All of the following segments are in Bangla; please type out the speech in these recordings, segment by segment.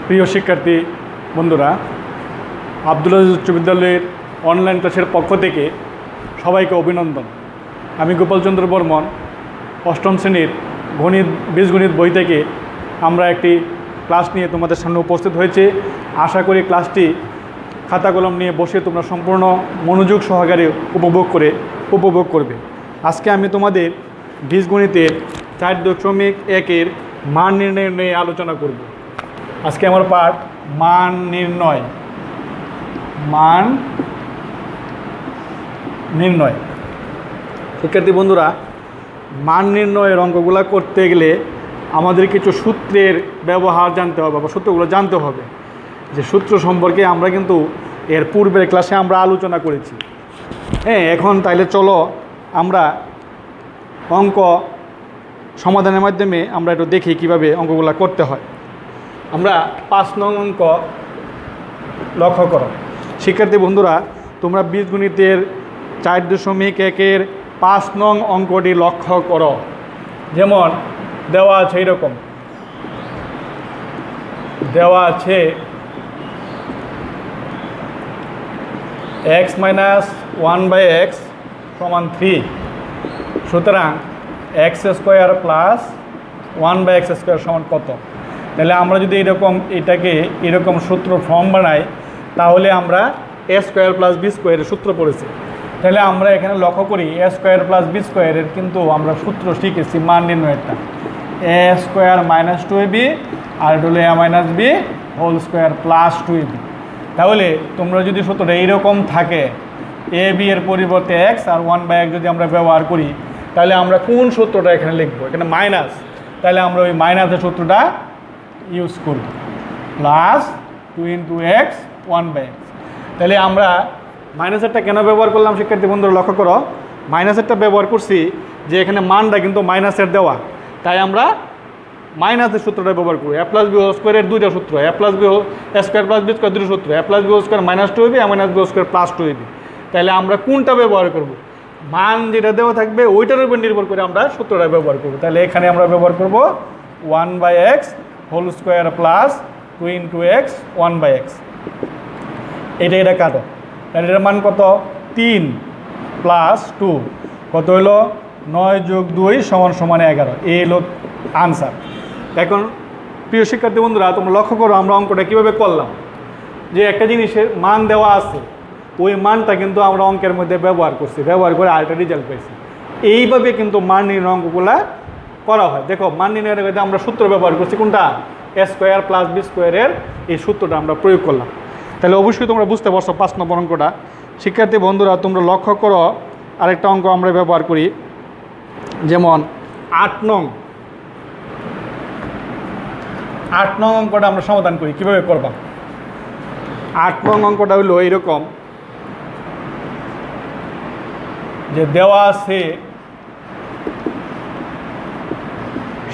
প্রিয় শিক্ষার্থী বন্ধুরা, আব্দুল আজিজ উচ্চ বিদ্যালয়ের অনলাইন ক্লাসের পক্ষ থেকে সবাইকে অভিনন্দন। আমি গোপালচন্দ্র বর্মন, অষ্টম শ্রেণীর বীজগণিত বই থেকে আমরা একটি ক্লাস নিয়ে তোমাদের সামনে উপস্থিত হয়েছে। আশা করি ক্লাসটি খাতা কলম নিয়ে বসে তোমরা সম্পূর্ণ মনোযোগ সহকারে উপভোগ করবে। আজকে আমি তোমাদের বীজগণিতের 4.1 মান নির্ণয় নিয়ে আলোচনা করব। আজকে আমার পাঠ মান নির্ণয়। শিক্ষার্থী বন্ধুরা, মান নির্ণয়ের অঙ্কগুলো করতে গেলে আমাদের কিছু সূত্রের ব্যবহার জানতে হবে বা সূত্রগুলো জানতে হবে। যে সূত্র সম্পর্কে আমরা কিন্তু এর পূর্বের ক্লাসে আমরা আলোচনা করেছি। এখন তাইলে চলো আমরা অঙ্ক সমাধানের মাধ্যমে আমরা একটু দেখি কিভাবে অঙ্কগুলো করতে হয়। আমরা 5 নং অঙ্ক লক্ষ্য করো। শিক্ষার্থী বন্ধুরা, তোমরা বীজগণিতের 4.1 5 নং অঙ্কটি লক্ষ্য করো। যেমন দেওয়া আছে এরকম, দেওয়া আছে x - 1/x = 3। সুতরাং x² + 1/x² সমান কত? তাহলে আমরা যদি এটাকে এরকম সূত্র ফর্ম বানাই, তাহলে আমরা a² + b² এর সূত্র পড়েছি। তাহলে আমরা এখানে লক্ষ্য করি a² + b² এর কিন্তু আমরা সূত্র শিখেছি মান নির্ণয়েরটা, a² - 2ab আর এটা হলো a - b² + 2ab। তাহলে তোমরা যদি সূত্রটা এইরকম থাকে, ab এর পরিবর্তে x আর 1/x যদি আমরা ব্যবহার করি, তাহলে আমরা কোন সূত্রটা এখানে লিখবো? এখানে মাইনাস, তাহলে আমরা ওই মাইনাসের সূত্রটা ইউজ করব, প্লাস 2 × x 1/x। তাহলে আমরা মাইনাসেরটা কেন ব্যবহার করলাম শিক্ষার্থী বন্ধুরা লক্ষ্য করো। মাইনাসেরটা ব্যবহার করছি যে এখানে মানটা কিন্তু মাইনাসের দেওয়া, তাই আমরা মাইনাসের সূত্রটা ব্যবহার করি। a + b² এর দুইটা সূত্র, a + b² + b² দুটো সূত্র, a + b² - 2ab, a - b² + 2ab। তাহলে আমরা কোনটা ব্যবহার করব? মান যেটা দেওয়া থাকবে ওইটার উপর নির্ভর করে আমরা সূত্রটা ব্যবহার করব। তাহলে এখানে আমরা ব্যবহার করব 1/x² + 2 × x 1/x। এটা কাটো, তাহলে এটার মান কত? 3 + 2 কত হলো? 9 + 2 = 11। এই হলো আনসার। এখন প্রিয় শিক্ষার্থী বন্ধুরা, তোমরা লক্ষ্য করো আমরা অঙ্কটা কীভাবে করলাম। যে একটা জিনিসের মান দেওয়া আছে, ওই মানটা কিন্তু আমরা অঙ্কের মধ্যে ব্যবহার করছি, ব্যবহার করে আরেকটা রেজাল্ট পাইছি। এইভাবে কিন্তু মান নির্ণয় অঙ্কগুলো করা হয়। দেখো মান নির্ণয়ের মধ্যে আমরা সূত্র ব্যবহার করছি কোনটা? a² + b² এর এই সূত্রটা আমরা প্রয়োগ করলাম। তাহলে অবশ্যই তোমরা বুঝতে পারছো 5 নম্বর অঙ্কটা। শিক্ষার্থী বন্ধুরা, তোমরা লক্ষ্য করো আরেকটা অঙ্ক আমরা ব্যবহার করি। যেমন 8 নং অঙ্কটা আমরা সমাধান করি। কিভাবে করবা? 8 নং অঙ্কটা হলো এইরকম, যে দেওয়া আছে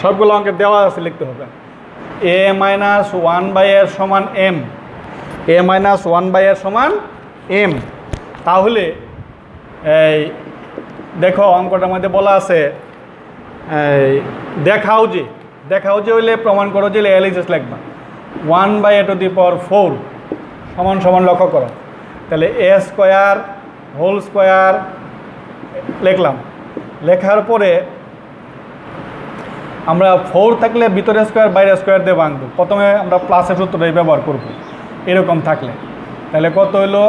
সবগুলো অঙ্কের দেওয়া আছে লিখতে হবে a - 1/r = m, a - 1/r = m। তাহলে এই দেখো অঙ্কটার মধ্যে বলা আছে দেখাও যে হইলে প্রমাণ করো যে LHS লিখবা। 1/4 সমান লক্ষ্য করো। তাহলে a² লিখলাম। লেখার পরে আমরা 4 থাকলে ভিতরে স্কোয়ার বাইরে স্কোয়ার দিয়ে ভাঙবো। প্রথমে আমরা প্লাসের সূত্রটাই ব্যবহার করব এরকম থাকলে। তাহলে কত হলো?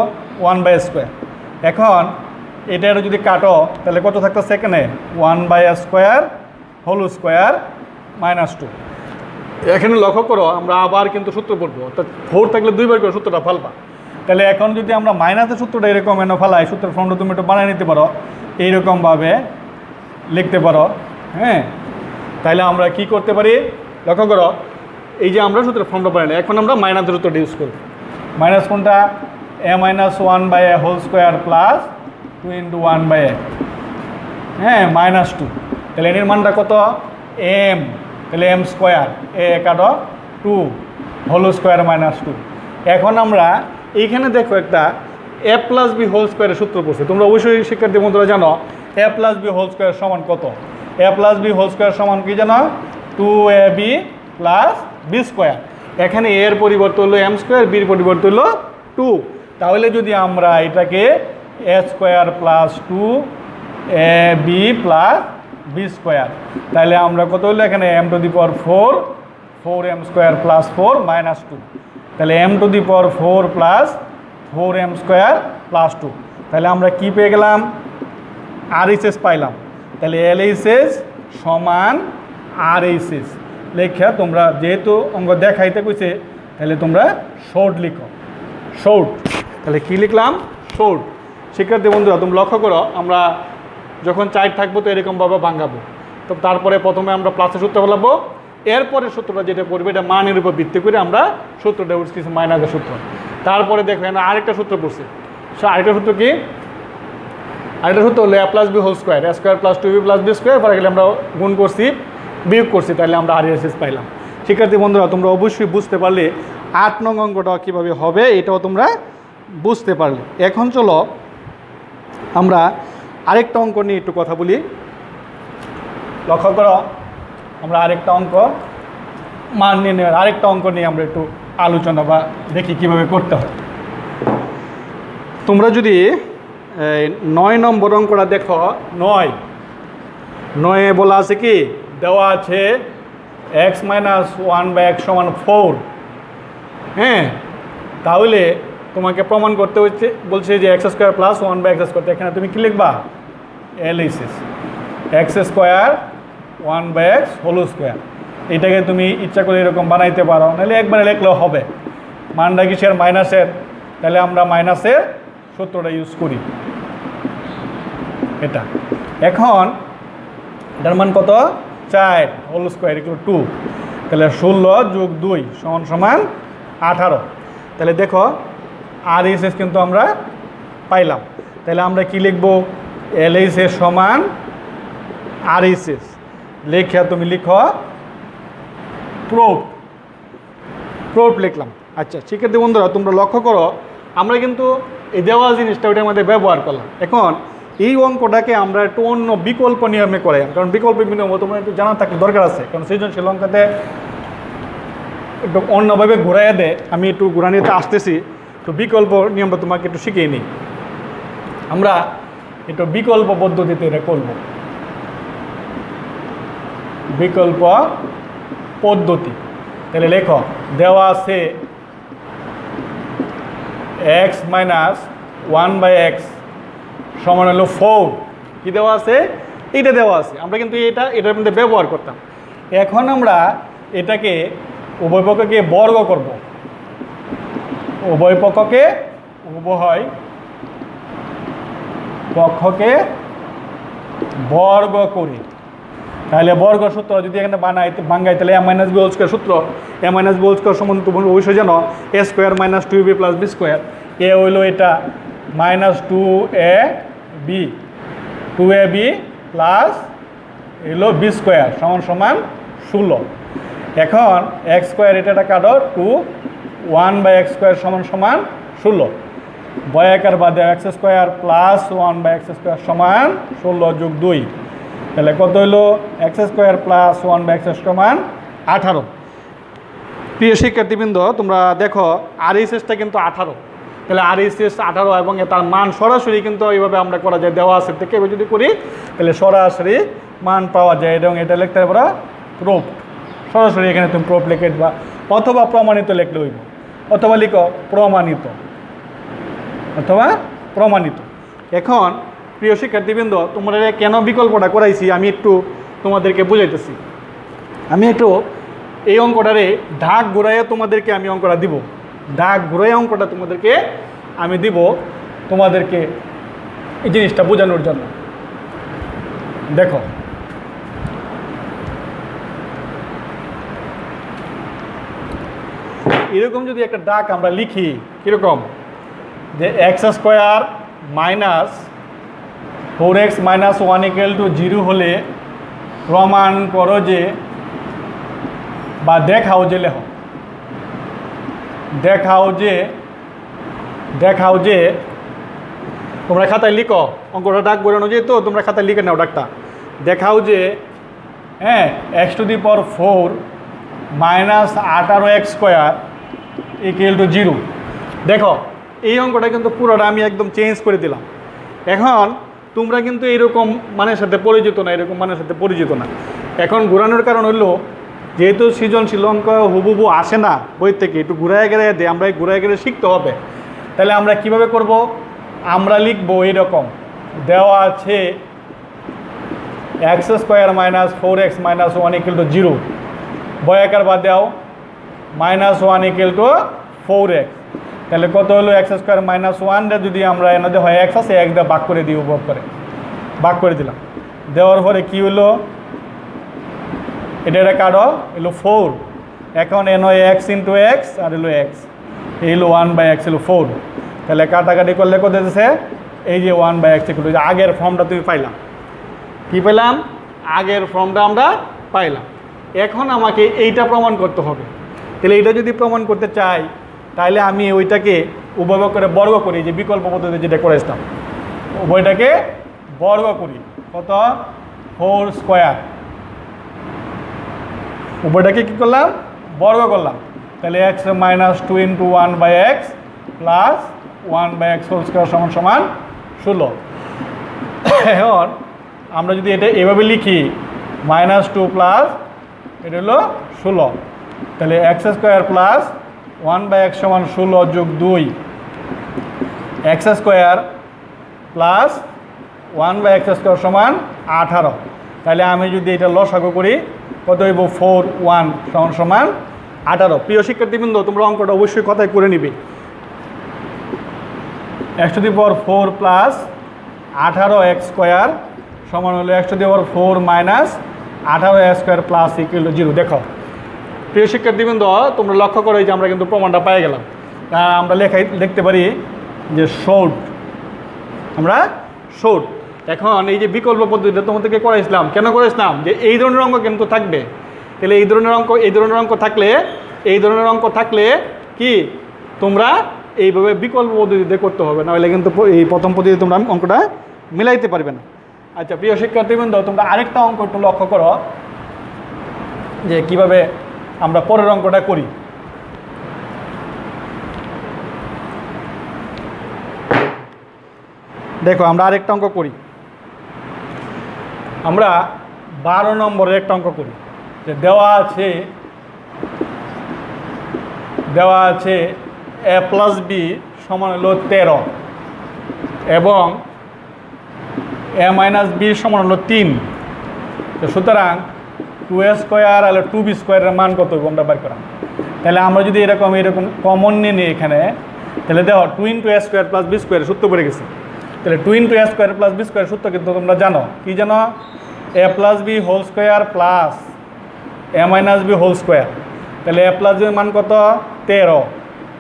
1/²। এখন এটা যদি কাটো তাহলে কত থাকতেছে এখানে? 1/² - 2। এখানে লক্ষ্য করো আমরা আবার কিন্তু সূত্র পড়বো, অর্থাৎ 4 থাকলে 2 বার করে সূত্রটা ফালবা। তাহলে এখন যদি আমরা মাইনাসের সূত্রটা এরকম ফালাই, সূত্রের ফর্মটা তুমি একটু বানিয়ে নিতে পারো, এইরকমভাবে লিখতে পারো। তাহলে আমরা কি করতে পারি? লক্ষ্য করো, এই যে আমরা সূত্রের ফর্মটা বানাই, এখন আমরা মাইনাসের সূত্রটা ইউজ করব। মাইনাস কোনটা? a - 1/2 + 2 × 1/x -2। তাহলে এর মানটা কত? m। তাহলে m², a কাটো 2 2 এখন আমরা এইখানে দেখো একটা a + b² এর সূত্র পড়ছে। তোমরা অবশ্যই শিক্ষার্থী বন্ধুরা জানো a + b² সমান কত? a + b² সমান কি জানো? 2ab + b²। এখানে এ এর পরিবর্তে হলো এম স্কোয়ার, বির পরিবর্তে হলো 2। তাহলে যদি আমরা এটাকে A square plus 2 A B plus B square, তাহলে আমরা কত হলো এখানে M to the power 4, 4m square plus 4 minus 2, তাহলে M to the power 4 plus 4m square plus 2। তাহলে আমরা কি পেয়ে গেলাম? RHS পাইলাম। তাহলে LHS সমান RHS লেখা তোমরা, যেহেতু অঙ্ক দেখাইতে কইছে তাহলে তোমরা শর্ট লিখো, শর্ট। তাহলে কি লিখলাম? শর্ট। শিক্ষার্থী বন্ধুরা তোমরা লক্ষ্য করো, আমরা যখন 4 থাকবো তো এরকমভাবে ভাঙাবো। তো তারপরে প্রথমে আমরা প্লাসের সূত্র বলাবো, এরপরে সূত্রটা যেটা পড়বে এটা মানের উপর ভিত্তি করে আমরা সূত্রটা উঠছি মাইনাসের সূত্র। তারপরে দেখো এখানে আরেকটা সূত্র পড়ছে। আরেকটা সূত্র কি? আরেকটা সূত্র হলো a plus B whole square, a square plus 2b plus B square, পরে গেলে আমরা গুণ করছি, বিয়োগ করছি, তাহলে আমরা RHS পাইলাম। শিক্ষার্থী বন্ধুরা তোমরা অবশ্যই বুঝতে পারলে 8 নং অঙ্কটা কীভাবে হবে এটাও তোমরা বুঝতে পারলে। এখন চলো আমরা আরেকটা অঙ্ক নিয়ে একটু কথা বলি। লক্ষ্য করো, আমরা আরেকটা অঙ্ক মান নিয়ে আরেকটা অঙ্ক নিয়ে আমরা একটু আলোচনা বা দেখি কিভাবে করতে হয়। তোমরা যদি 9 নম্বর অঙ্কটা দেখো, 9 বলা আছে কি, দেওয়া আছে x মাইনাস 1/x সমান 4। হ্যাঁ, তাহলে তোমাকে প্রমাণ করতে হচ্ছে, বলছে যে x স্কোয়ার প্লাস 1/x করতে, এখানে তুমি কি লিখবা? LHS x square 1/x whole square. এটাকে তুমি ইচ্ছা করে এরকম বানাইতে পারো, নাহলে একবারে লিখলেও হবে। মানটা কিসের? মাইনাসের। তাহলে আমরা মাইনাসের সূত্রটা ইউজ করি এটা। এখন এটার মান কত? 4 হোল স্কোয়ার ইকুয়াল 2। তাহলে 16 যোগ 2 সমান 18। তাহলে দেখো RHS কিন্তু আমরা পাইলাম। তাহলে আমরা কি লিখব? LHS সমান RHS লেখা তুমি লিখো প্রুফ লিখলাম। আচ্ছা শিক্ষার্থী বন্ধুরা তোমরা লক্ষ্য করো, আমরা কিন্তু এই দেওয়া জিনিসটা ওইটার মধ্যে ব্যবহার করলাম। এখন এই অঙ্কটাকে আমরা একটু অন্য বিকল্প নিয়মে করাই, কারণ বিকল্প নিয়ম তোমার একটু জানা থাকলে দরকার আছে, কারণ সৃজনশীল অঙ্কতে একটু অন্যভাবে ঘুরাইয়া দেয়। আমি একটু ঘুরানিতে আসতেছি, তো বিকল্প নিয়মটা তোমাকে একটু শিখিয়ে নিই। আমরা একটু বিকল্প পদ্ধতিতে এটা করব। বিকল্প পদ্ধতি, তাহলে লেখো, দেওয়া আছে x মাইনাস 1/x সমান হলো 4। কি দেওয়া আছে? এইটা দেওয়া আছে। আমরা কিন্তু এটার মধ্যে ব্যবহার করতাম। এখন আমরা এটাকে উভয় পক্ষকে বর্গ করব। উভয় পক্ষকে বর্গ করি। তাহলে বর্গ সূত্র যদি এখানে ভাঙাই, তাহলে a minus B whole square সূত্র, a minus B whole square সমান তুমি অবশ্যই জানো a square minus 2b plus B square. এ হইলো এটা মাইনাস 2ab প্লাস হলো বি স্কোয়ার সমান 16। এখন এক্স স্কোয়ার এটা কাটো, 2 1/x স্কোয়ার সমান 16। বয়াকার বাদে x square plus 1/x square সমান 16 যোগ 2, তাহলে কত হইলো? এক্স স্কোয়ার প্লাস 1/x সমান 18। প্রিয় শিক্ষার্থীবৃন্দ তোমরা দেখো RHSটা কিন্তু 18। তাহলে RHS 18 এবং তার মান সরাসরি কিন্তু এইভাবে আমরা করা যায়, দেওয়া আছে থেকে এবার যদি করি তাহলে সরাসরি মান পাওয়া যায়। এবং এটা লিখতে পারো প্রুফ, সরাসরি এখানে তুমি প্রুফ লিখে দেবা, অথবা প্রমাণিত লিখলে হইব, অথবা লিখো প্রমাণিত। এখন প্রিয় শিক্ষার্থীবৃন্দ তোমরা কেন বিকল্পটা করাইছি আমি একটু তোমাদেরকে বুঝাইতেছি। আমি একটু এই অঙ্কটারে ঢাক ঘুরাইয়া তোমাদেরকে আমি অঙ্কটা দিব, ঢাক ঘুরাইয়া অঙ্কটা তোমাদেরকে আমি দিব, তোমাদেরকে এই জিনিসটা বোঝানোর জন্য। দেখো এরকম যদি একটা ডাক আমরা লিখি, কীরকম, যে x square minus 4x minus 1 = 0 হলে প্রমাণ করো যে, বা দেখাও যে তোমরা খাতায় লিখো, অঙ্কটা ডাক বোঝানো যেহেতু তোমরা খাতায় লিখে নাও ডাকটা। দেখাও যে x⁴ minus 18x² equal to 0। দেখো এই অঙ্কটা কিন্তু পুরোটা আমি একদম চেঞ্জ করে দিলাম। এখন তোমরা কিন্তু এরকম মানের সাথে পরিচিত না, এরকম মানের সাথে পরিচিত না। এখন ঘোরানোর কারণ হলো যেহেতু সৃজনশীল অঙ্ক হুবহু আসে না বই থেকে, একটু ঘুরায় গেড়ে দিয়ে আমরা এই ঘুরায় গেড়ে শিখতে হবে। তাহলে আমরা কিভাবে করব? আমরা লিখবো এরকম, দেওয়া আছে x² - 4x - 1 = 0, বয়াকার বাদ দাও -1 = 4x। তাহলে কত হলো x² - 1 যদি আমরা এনে হয় x আছে x দিয়ে ভাগ করে দিই, উপভোগ করে ভাগ করে দিলাম। দেওয়ার পরে কি হলো, এটা কাটো এলো 4। এখন এন হয় x × x আর এলো x, এলো 1/x এলো 4। তাহলে কাটাকাটি করলে কত দিতেছে? এই যে 1/x = আগের ফর্মটা তুমি পাইলাম। কি পেলাম? আগের ফর্মটা আমরা পাইলাম। এখন আমাকে এইটা প্রমাণ করতে হবে। তাহলে এইটা যদি প্রমাণ করতে চাই তাহলে আমি ওইটাকে উপভোগ করে বর্গ করি, যে বিকল্প পদ্ধতি যেটা করেছিলাম উভয়টাকে বর্গ করি। কত? 4²। উভয়টাকে কী করলাম? বর্গ করলাম। তাহলে x - 2 × 1/x প্লাস 1/x² সমান 16। এখন আমরা যদি এটা এভাবে লিখি -2 প্লাস এটা হলো 16, তাহলে x² প্লাস 1/x = 16 যোগ 2, x² প্লাস 1/x² = 18। তাহলে আমি যদি এটা লসাগু করি কত হইব? 4 1 = 18। প্রিয় শিক্ষার্থীবৃন্দ, তোমরা অঙ্কটা অবশ্যই কথায় করে নিবে। x⁴ প্লাস 18x² সমান হলো x⁴ minus 18x² plus equal to 0। দেখো প্রিয় শিক্ষার্থীবৃন্দ, তোমরা লক্ষ্য করো যে আমরা কিন্তু প্রমাণটা পেয়ে গেলাম। আমরা লিখতে পারি যে শর্ট, আমরা শর্ট। এখন এই যে বিকল্প পদ্ধতিটা তোমাদেরকে করাইছিলাম, কেন করেছিলাম? যে এই ধরনের অঙ্ক কিন্তু থাকবে। তাহলে এই ধরনের অঙ্ক থাকলে কি তোমরা এইভাবে বিকল্প পদ্ধতিতে করতে হবে, নাহলে কিন্তু এই প্রথম পদ্ধতিতে তোমরা অঙ্কটা মিলাইতে পারবে না। আচ্ছা প্রিয় শিক্ষার্থীবৃন্দ, তোমরা আরেকটা অঙ্ক একটু লক্ষ্য করো যে কিভাবে আমরা পরের অঙ্কটা করি। দেখো আমরা আরেকটা অঙ্ক করি, আমরা 12 নম্বরের একটা অঙ্ক করি। যে দেওয়া আছে a + b সমান হলো 13 এবং a - b সমান হলো 3। তো সুতরাং 2a² আর 2b² এর মান কত হবে আমরা বের করাম। তাহলে আমরা যদি এরকম কমন নিয়ে নিই এখানে, তাহলে দেখো 2 × a² + b² সূত্র পড়ে গেছে। তাহলে 2 × a² + b² সূত্র কিন্তু তোমরা জানো, কি জানো? a + b² plus a - b²। তাহলে a + b মান কত? 13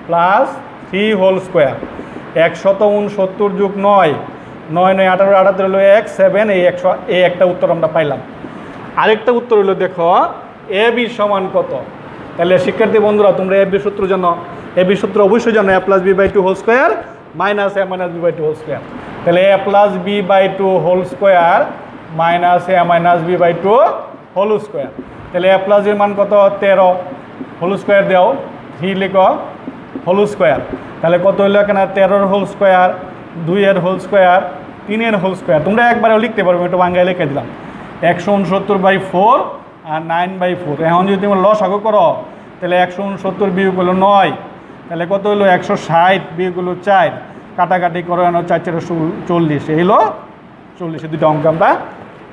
প্লাস 3² 169 যোগ 9 9 9 18 18 হলো 1 7 এই 100 এই একটা উত্তর আমরা পাইলাম। আরেকটা উত্তর হলো দেখো ab সমান কত? তাহলে শিক্ষার্থী বন্ধুরা তোমরা ab সূত্র জানো, ab সূত্র অবশ্যই জানো, a + b/2² minus a - b/2²। তাহলে a + b/2² minus a - b/2²। তাহলে a + b মান কত? 13 হোল স্কোয়ার দাও, 3 লিখো হোল স্কোয়ার। তাহলে কত হলো এখানে? 13 whole square, 2 whole square, 3 whole square. তোমরা একবারেও লিখতে পারবে, একটু বাংলায় লিখে দিলাম 169/4 আর 9/4। এখন যদি তুমি লসাগু করো তাহলে 169 বিয়োগ হলো 9, তাহলে কত হলো? 160 বিয়োগ হলো 4, কাটাকাটি করো 4 4 40, এই হলো 40। দুটো অঙ্ক আমরা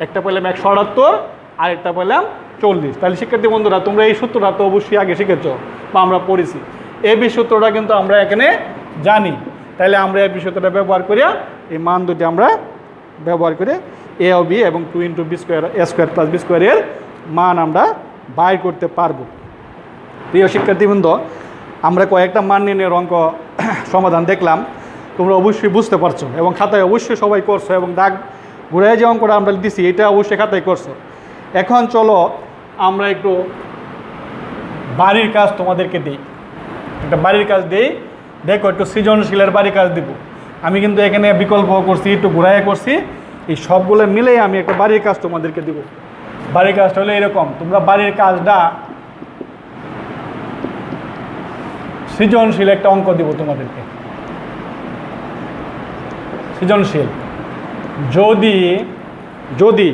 একটা পেলাম 178 আর একটা পেলাম 40। তাহলে শিক্ষার্থী বন্ধুরা তোমরা এই সূত্রটা তো অবশ্যই আগে শিখেছ বা আমরা পড়েছি। ab সূত্রটা কিন্তু আমরা এখানে জানি। তাহলে আমরা ab সূত্রটা ব্যবহার করিয়া এই মান দুটি আমরা ব্যবহার করে a ও b এবং 2 × b² a² + b² এর মান আমরা বাইর করতে পারবো। প্রিয় শিক্ষার্থীবৃন্দ, আমরা কয়েকটা মান নির্ণয়ের অঙ্ক সমাধান দেখলাম, তোমরা অবশ্যই বুঝতে পারছো এবং খাতায় অবশ্যই সবাই করছো, এবং দাগ ঘুরে যে অঙ্কটা আমরা দিছি এটা অবশ্যই খাতায় করছো। এখন চলো আমরা একটু বাড়ির কাজ তোমাদেরকে দিই, একটা বাড়ির কাজ দিই। দেখো একটু সৃজনশীলের বাড়ির কাজ দিব। আমি কিন্তু এখানে বিকল্প করছি, একটু ঘুরাইয়া করছি, এই সবগুলো মিলেই আমি একটা বাড়ির কাজ তোমাদেরকে দিব। বাড়ির কাজটা হলো এরকম, তোমরা বাড়ির কাজটা সৃজনশীল একটা অঙ্ক দিব তোমাদেরকে। সৃজনশীল, যদি যদি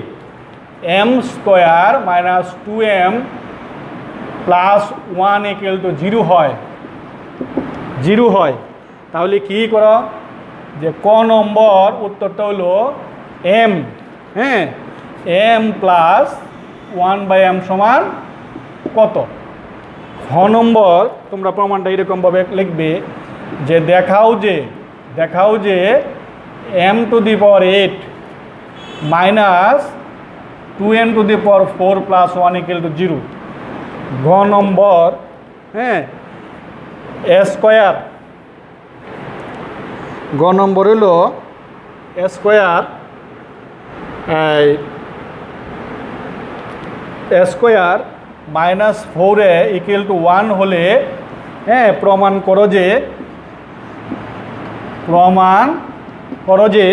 M square minus 2m plus 1 equal to 0 হয়, 0 হয়, তাহলে কি করো যে ক নম্বর উত্তরটা হলো এম, হ্যাঁ, এম প্লাস 1/m সমান কত। খ নম্বর তোমরা প্রমাণটা এরকমভাবে লিখবে যে দেখাও যে m to the power 8 minus 2n to the power 4 plus 1 equal to 0। ঘ নম্বর, হ্যাঁ, এ স্কোয়ার, গ নম্বর হলো A square minus 4a equal to 1 হলে, হ্যাঁ, প্রমাণ করো যে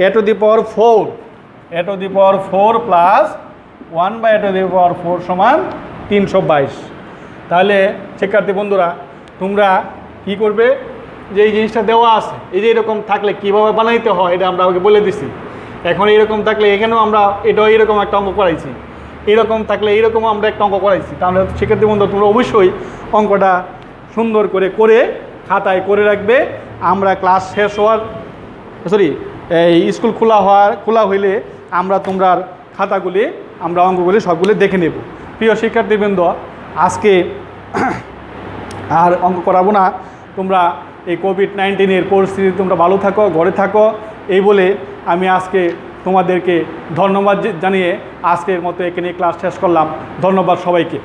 a to the power 4 plus 1/a to the power 4 সমান 322। তাহলে শিক্ষার্থী বন্ধুরা তোমরা কি করবে, যে এই জিনিসটা দেওয়া আছে, এই যে এরকম থাকলে কীভাবে বানাইতে হয় এটা আমরা ওকে বলে দিছি। এখন এইরকম থাকলে এখানেও আমরা এটাও এইরকম একটা অঙ্ক করাইছি, এরকম থাকলে এইরকমও আমরা একটা অঙ্ক করাইছি। তাহলে শিক্ষার্থী বন্ধু তোমরা অবশ্যই অঙ্কটা সুন্দর করে খাতায় করে রাখবে। আমরা ক্লাস শেষ হওয়ার এই স্কুল খোলা হইলে আমরা তোমরার খাতাগুলি, আমরা অঙ্কগুলি সবগুলি দেখে নেব। প্রিয় শিক্ষার্থীবৃন্দ, আজকে আর অঙ্ক করাবো না। তোমরা এই কোভিড-19 পরিস্থিতি তোমরা ভালো থাকো, ঘরে থাকো, এই বলে আমি আজকে তোমাদেরকে ধন্যবাদ জানিয়ে আজকের মতো এখানে ক্লাস শেষ করলাম। ধন্যবাদ সবাইকে।